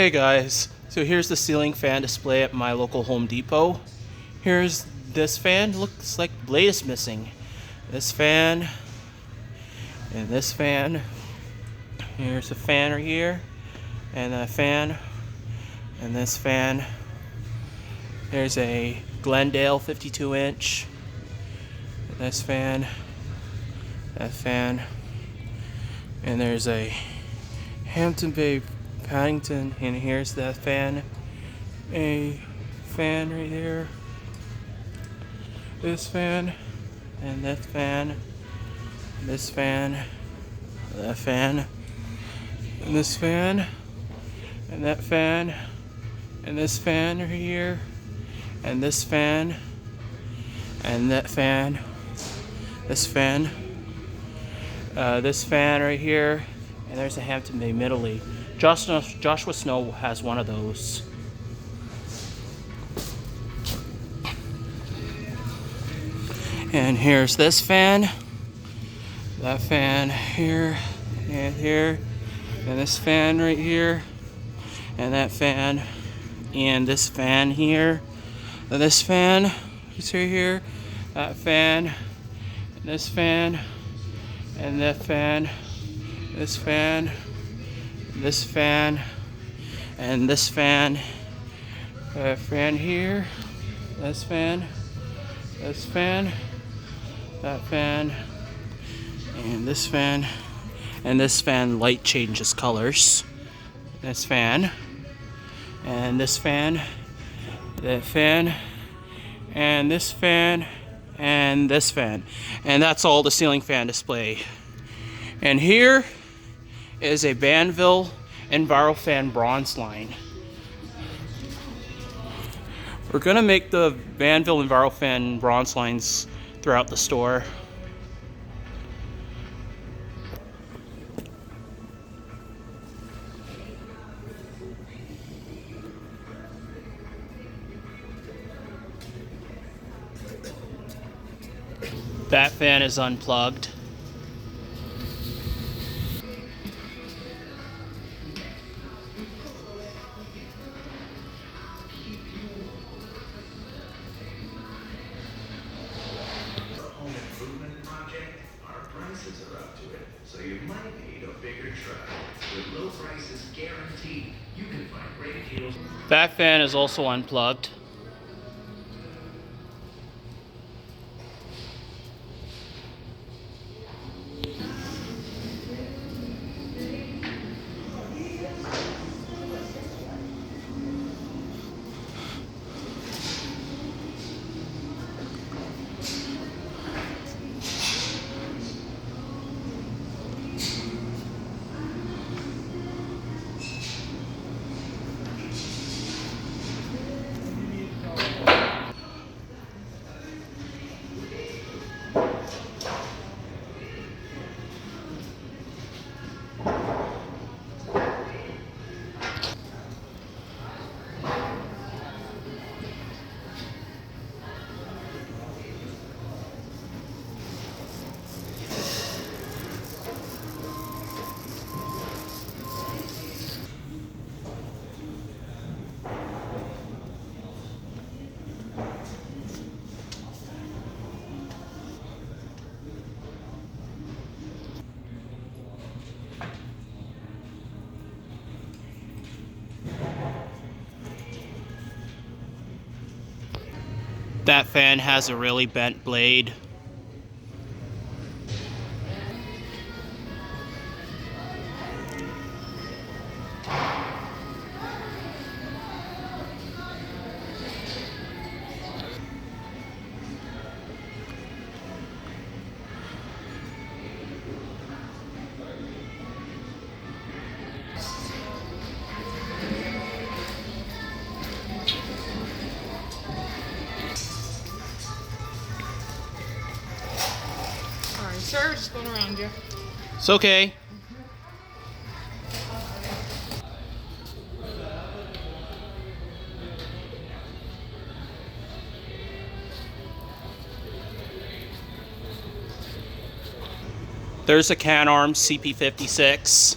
Hey guys, so here's the ceiling fan display at my local Home Depot. Here's this fan, looks like the blade is missing. This fan, and this fan. Here's a fan right here, and a fan, and this fan. There's a Glendale 52-inch. This fan, that fan, and there's a Hampton Bay Paddington, and here's that fan. A fan right there. This fan, and that fan, this fan, that fan, and this fan, and that fan, and this fan right here, and this fan, and that fan, this fan, this fan right here, and there's a Hampton Bay Middley. Joshua Snow has one of those. And here's this fan, that fan here, and here, and this fan right here, and that fan, and this fan here, and this fan is right here, that fan, and this fan, and that fan, this fan, this fan, and this fan, that fan here, this fan, this fan, that fan, and this fan, and this fan light changes colors. This fan, and this fan, that fan, and this fan, and this fan. And that's all the ceiling fan display. And here is a Banvil Envirofan Bronze Line. We're gonna make the Banvil Envirofan Bronze Lines throughout the store. That fan is unplugged. Prices are up to it, so you might need a bigger truck. With low prices guaranteed, you can find great deals. That fan is also unplugged. That fan has a really bent blade. Sir, just going around you. It's okay. There's a Canarm CP56.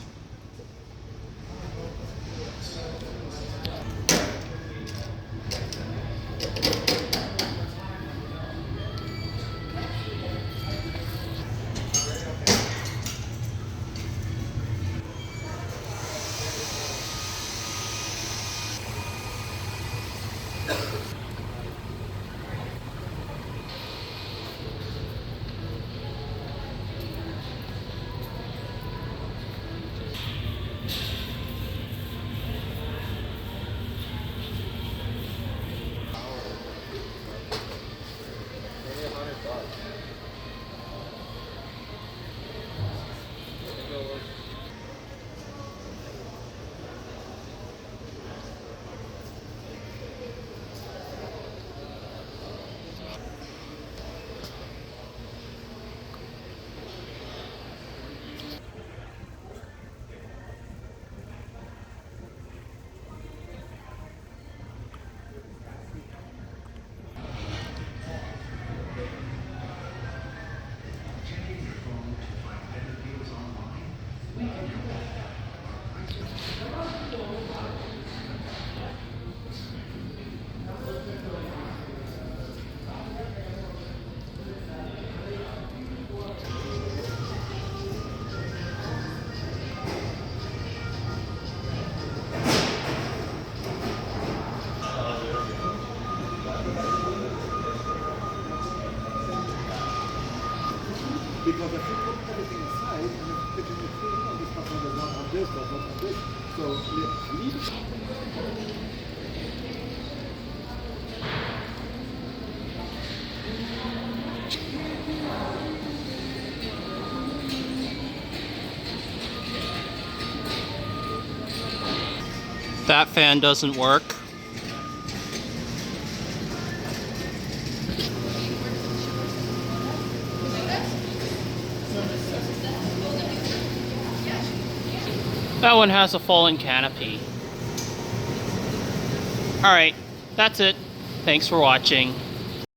Checking your phone to find better deals online? We can help with that. Because if you put everything aside and if pitching the thing on this customer does not have this, does not have this, so leave. That fan doesn't work. That one has a fallen canopy. Alright, that's it. Thanks for watching.